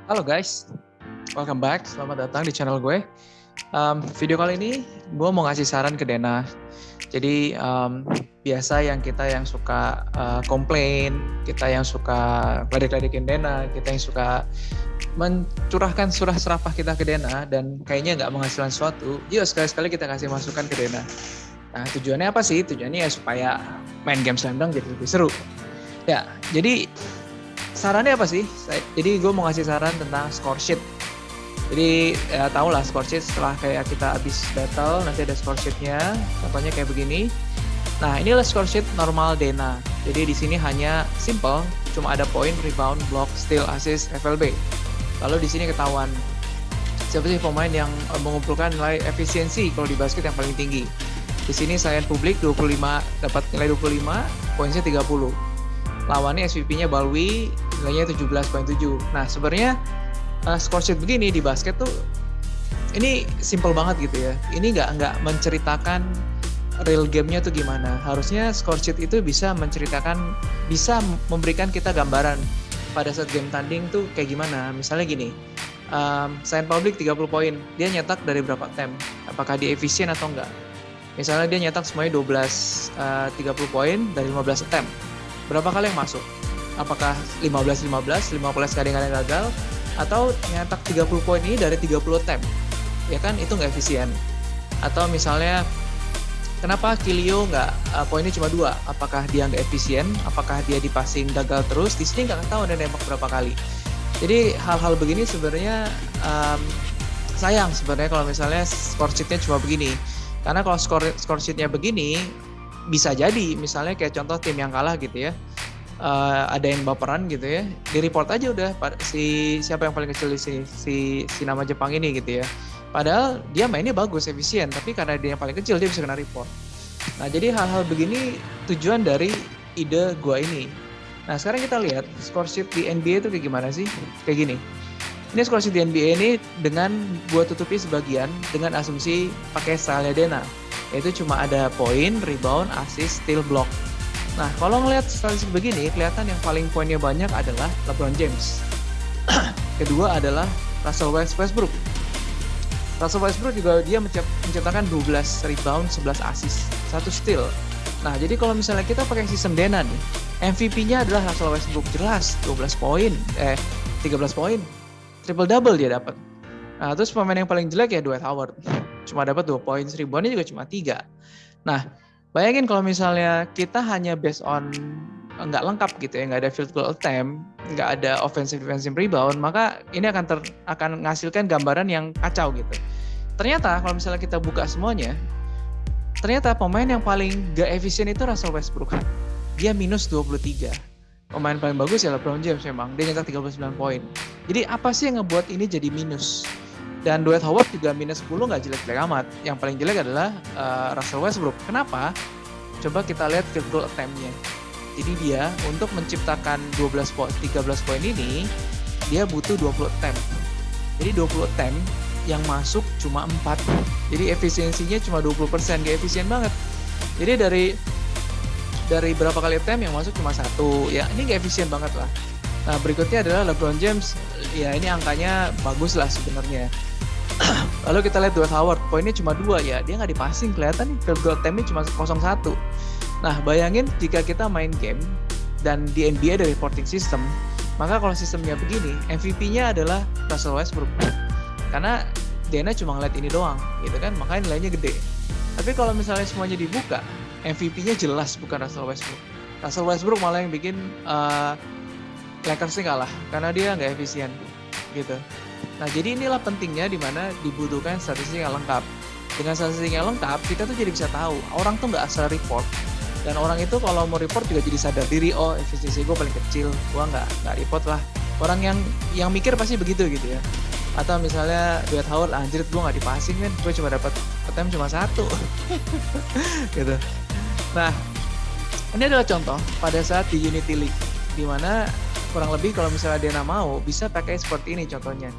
Halo guys, welcome back. Selamat datang di channel gue. Video kali ini gue mau ngasih saran ke Dena. Jadi biasa kita yang suka komplain, kita yang suka ledek-ledekin Dena, kita yang suka mencurahkan surah serapah kita ke Dena dan kayaknya nggak menghasilkan sesuatu. Yuk sekali-sekali kita kasih masukan ke Dena. Nah tujuannya apa sih? Tujuannya ya supaya main game Slam Dunk jadi lebih seru. Ya, jadi sarannya apa sih? Jadi gue mau ngasih saran tentang score sheet. Jadi ya tau lah score sheet setelah kayak kita habis battle nanti ada score sheetnya. Contohnya kayak begini. Nah inilah score sheet normal Dena. Jadi di sini hanya simple, cuma ada point, rebound, block, steal, assist, FLB. Lalu di sini ketahuan siapa sih pemain yang mengumpulkan nilai efisiensi kalau di basket yang paling tinggi. Di sini Sayan Publik 25 dapat nilai 25, poinnya 30. Lawannya SVP-nya Balwi, nilainya 17.7. Nah sebenarnya score sheet begini di basket tuh ini simple banget gitu ya. Ini nggak menceritakan real game-nya tuh gimana. Harusnya score sheet itu bisa menceritakan, bisa memberikan kita gambaran pada saat game tanding tuh kayak gimana. Misalnya gini, Sayan Public 30 poin, dia nyetak dari berapa attempt? Apakah dia efisien atau enggak? Misalnya dia nyetak semuanya 30 poin dari 15 attempt. Berapa kali yang masuk? Apakah 15-15 kali yang gagal? Atau nyetak 30 poin ini dari 30 attempt? Ya kan itu nggak efisien. Atau misalnya kenapa Kilio nggak poinnya cuma 2? Apakah dia nggak efisien? Apakah dia di passing gagal terus? Di sini nggak tahu dia nembak berapa kali. Jadi hal-hal begini sebenarnya sayang sebenarnya kalau misalnya score sheet-nya cuma begini. Karena kalau score sheet-nya begini, bisa jadi misalnya kayak contoh tim yang kalah gitu ya, ada yang baperan gitu ya, di report aja udah siapa yang paling kecil di si nama Jepang ini gitu ya. Padahal dia mainnya bagus, efisien, tapi karena dia yang paling kecil dia bisa kena report. Nah jadi hal-hal begini tujuan dari ide gua ini. Nah sekarang kita lihat score sheet di NBA itu kayak gimana sih? Kayak gini. Ini score sheet di NBA ini dengan gua tutupi sebagian dengan asumsi pakai style Dena. Yaitu cuma ada poin, rebound, assist, steal, block. Nah, kalau ngelihat statistik begini, kelihatan yang paling poinnya banyak adalah LeBron James. Kedua adalah Russell Westbrook. Russell Westbrook juga dia menciptakan 12 rebound, 11 assist, 1 steal. Nah, jadi kalau misalnya kita pakai sistem Dena nih, MVP-nya adalah Russell Westbrook, jelas 13 poin, 13 poin. Triple double dia dapat. Nah, terus pemain yang paling jelek ya Dwight Howard. Cuma dapat 2 poin, reboundnya juga cuma 3. Nah, bayangin kalau misalnya kita hanya based on nggak lengkap gitu ya, nggak ada field goal attempt, nggak ada offensive defensive rebound, maka ini akan menghasilkan gambaran yang kacau gitu. Ternyata kalau misalnya kita buka semuanya, ternyata pemain yang paling nggak efisien itu Russell Westbrook. Dia minus 23. Pemain paling bagus ya LeBron James memang, dia nyetak 39 poin. Jadi apa sih yang ngebuat ini jadi minus? Dan Dwight Howard juga minus 10 nggak jelek-jelek amat. Yang paling jelek adalah Russell Westbrook. Kenapa? Coba kita lihat field goal attempt-nya. Jadi dia untuk menciptakan 13 poin ini, dia butuh 20 attempt. Jadi 20 attempt yang masuk cuma 4. Jadi efisiensinya cuma 20%, nggak efisien banget. Jadi dari berapa kali attempt yang masuk cuma 1. Ya ini nggak efisien banget lah. Nah berikutnya adalah LeBron James. Ya ini angkanya bagus lah sebenarnya. Lalu kita lihat Dwight Howard, poinnya cuma 2 ya, dia nggak dipassing, kelihatan field goal attempt-nya cuma 0-1. Nah bayangin jika kita main game dan di NBA ada reporting system, maka kalau sistemnya begini, MVP-nya adalah Russell Westbrook. Karena Dena cuma ngeliat ini doang, gitu kan, makanya nilainya gede. Tapi kalau misalnya semuanya dibuka, MVP-nya jelas bukan Russell Westbrook. Russell Westbrook malah yang bikin Lakers-nya kalah, karena dia nggak efisien, gitu. Nah, jadi inilah pentingnya di mana dibutuhkan statistik yang lengkap. Dengan statistik yang lengkap, kita tuh jadi bisa tahu orang tuh nggak asal report. Dan orang itu kalau mau report juga jadi sadar diri, oh efisiensi gue paling kecil, gue nggak report lah. Orang yang mikir pasti begitu gitu ya. Atau misalnya Dwight Howard, anjir gue nggak dipassing kan, gue cuma dapat attempt cuma 1. gitu. Nah, ini adalah contoh pada saat di Unity League, di mana kurang lebih kalau misalnya Dena mau bisa pakai seperti ini contohnya.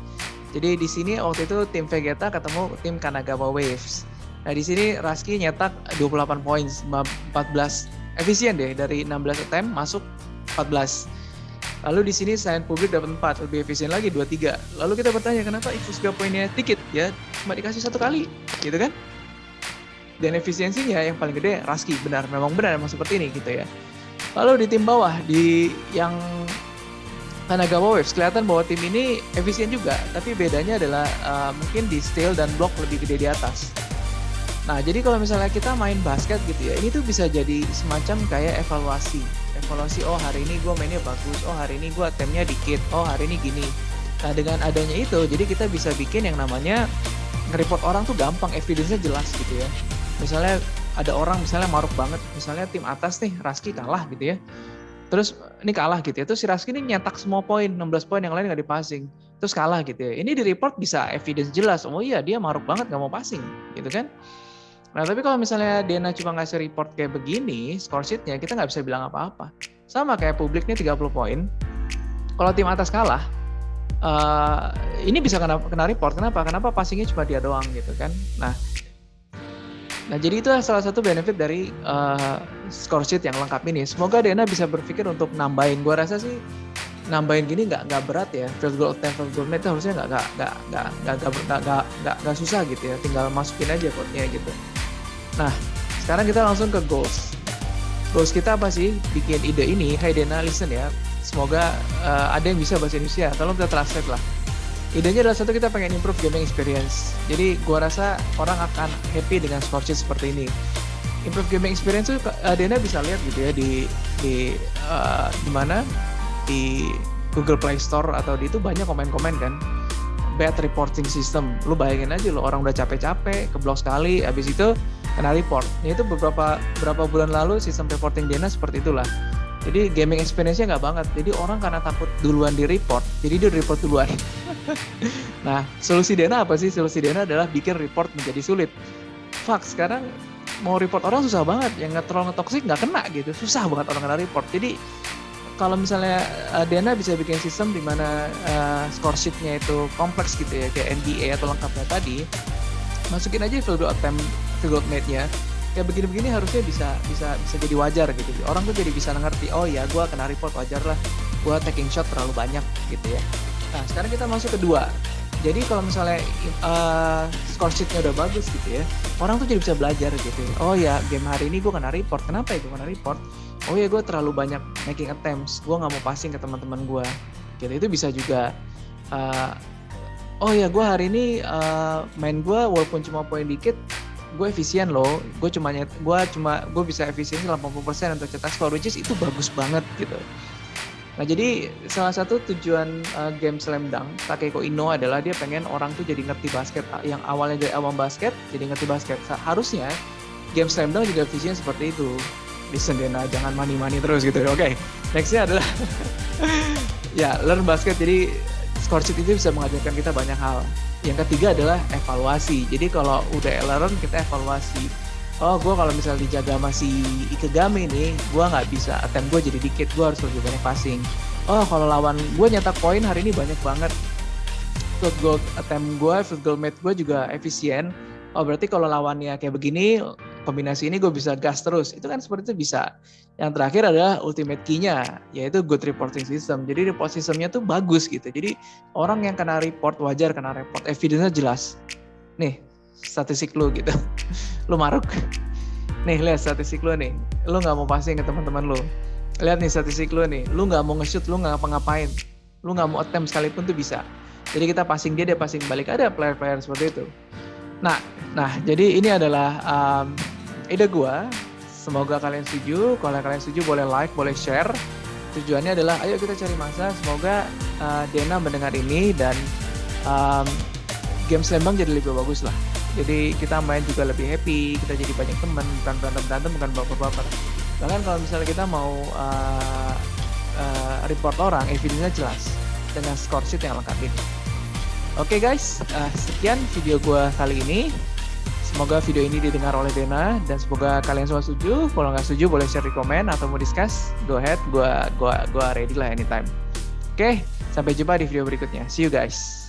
Jadi di sini waktu itu tim Vegeta ketemu tim Kanagawa Waves. Nah di sini Raski nyetak 28 poin, 14 efisien deh, dari 16 attempt masuk 14. Lalu di sini sign publik dapat 4, lebih efisien lagi 23. Lalu kita bertanya kenapa infus gak poinnya dikit ya, cuma dikasih 1 kali, gitu kan? Dan efisiensinya yang paling gede Rasky, memang seperti ini gitu ya. Lalu di tim bawah, di yang Kanagawa Waves, kelihatan bahwa tim ini efisien juga, tapi bedanya adalah mungkin di steal dan block lebih gede di atas. Nah, jadi kalau misalnya kita main basket gitu ya, ini tuh bisa jadi semacam kayak evaluasi, oh hari ini gue mainnya bagus, oh hari ini gue attempt-nya dikit, oh hari ini gini. Nah, dengan adanya itu, jadi kita bisa bikin yang namanya nge-report orang tuh gampang, evidence-nya jelas gitu ya. Misalnya ada orang misalnya maruk banget, misalnya tim atas nih, Rasky kalah gitu ya. Terus ini kalah gitu ya, terus si Rasky ini nyetak semua poin, 16 poin, yang lain nggak di-passing. Terus kalah gitu ya. Ini di-report bisa evidence jelas, oh iya dia maruk banget nggak mau passing gitu kan. Nah, tapi kalau misalnya Dena cuma ngasih report kayak begini, score sheet-nya, kita nggak bisa bilang apa-apa. Sama kayak publik nih 30 poin. Kalau tim atas kalah, ini bisa kena report. Kenapa passing-nya cuma dia doang gitu kan. Nah, jadi itu salah satu benefit dari score sheet yang lengkap ini. Semoga Dena bisa berpikir untuk nambahin. Gua rasa sih nambahin gini nggak berat ya. Field goal attempt, field goal net itu harusnya nggak susah gitu ya. Tinggal masukin aja code-nya gitu. Nah, sekarang kita langsung ke goals. Goals kita apa sih? Bikin ide ini. Hai Dena, listen ya. Semoga ada yang bisa bahasa Indonesia. Tolong kita translate lah. Idenya adalah satu, kita pengen improve gaming experience. Jadi gua rasa orang akan happy dengan score sheet seperti ini. Improve gaming experience itu Dena bisa lihat gitu ya di mana di Google Play Store atau di itu banyak komen-komen kan. Bad reporting system. Lu bayangin aja lo orang udah capek-capek, keblok sekali, habis itu kena report. Nah, itu beberapa bulan lalu sistem reporting Dena seperti itulah. Jadi gaming experience-nya nggak banget. Jadi orang karena takut duluan di report, jadi dia report duluan. Nah, solusi Dena apa sih? Solusi Dena adalah bikin report menjadi sulit. Fuck, sekarang mau report orang susah banget. Yang nge-troll nge-toxic nggak kena gitu. Susah banget orang kena report. Jadi kalau misalnya Dena bisa bikin sistem di mana score sheet-nya itu kompleks gitu ya, kayak NBA atau lengkapnya tadi, masukin aja field goal attempt, field goal made-nya. Kayak begini-begini harusnya bisa jadi wajar gitu. Orang tuh jadi bisa ngerti, oh ya gue kena report, wajar lah. Gue taking shot terlalu banyak gitu ya. Nah, sekarang kita masuk ke 2. Jadi kalau misalnya score sheet-nya udah bagus gitu ya, orang tuh jadi bisa belajar gitu. Oh ya, game hari ini gue kena report. Kenapa ya gue kena report? Oh ya, gue terlalu banyak making attempts. Gue nggak mau passing ke teman-teman gue. Gitu, itu bisa juga. Oh ya, gue hari ini main gue walaupun cuma poin dikit, gue efisien loh. Gue bisa efisiensi 80% untuk cetak score, which is itu bagus banget gitu. Nah, jadi salah satu tujuan game Slam Dunk Takeko Ino adalah dia pengen orang tuh jadi ngerti basket, yang awalnya dari awam basket jadi ngerti basket. Harusnya game Slam Dunk juga efisien seperti itu. Listen Dena, jangan mani-mani terus gitu. Oke, nextnya adalah ya learn basket. Jadi score sheet itu bisa mengajarkan kita banyak hal. Yang ketiga adalah evaluasi. Jadi kalau udah learn, kita evaluasi. Oh, gue kalau misalnya dijaga masih Ikegami nih, gue nggak bisa attempt gue jadi dikit, gue harus lebih banyak passing. Oh, kalau lawan gue nyetak poin hari ini banyak banget, field goal attempt gue, field goal made gue juga efisien. Oh, berarti kalau lawannya kayak begini, kombinasi ini gue bisa gas terus. Itu kan seperti itu bisa. Yang terakhir adalah ultimate key-nya, yaitu good reporting system. Jadi report systemnya tuh bagus gitu. Jadi orang yang kena report wajar kena report, evidence-nya jelas. Nih, statistik lu gitu. Lu maruk. Nih, lihat statistik lu nih. Lu nggak mau passing ke teman-teman lu. Lihat nih statistik lu nih. Lu nggak mau nge-shoot, lu nggak ngapa-ngapain. Lu nggak mau attempt sekalipun tuh bisa. Jadi kita passing dia passing balik. Ada player-player seperti itu. Nah, jadi ini adalah ide gua. Semoga kalian setuju. Kalau kalian setuju boleh like, boleh share. Tujuannya adalah ayo kita cari masa. Semoga Dena mendengar ini dan game Slam Dunk jadi lebih bagus lah. Jadi kita main juga lebih happy, kita jadi banyak teman, bukan berantem, bukan baper-baper. Bahkan kalau misalnya kita mau report orang, evidence-nya jelas dengan score sheet yang lengkap ini. Oke guys, sekian video gue kali ini. Semoga video ini didengar oleh Dena dan semoga kalian semua setuju. Kalau nggak setuju boleh share di komen atau mau discuss, go ahead, gue ready lah anytime. Oke, sampai jumpa di video berikutnya. See you guys.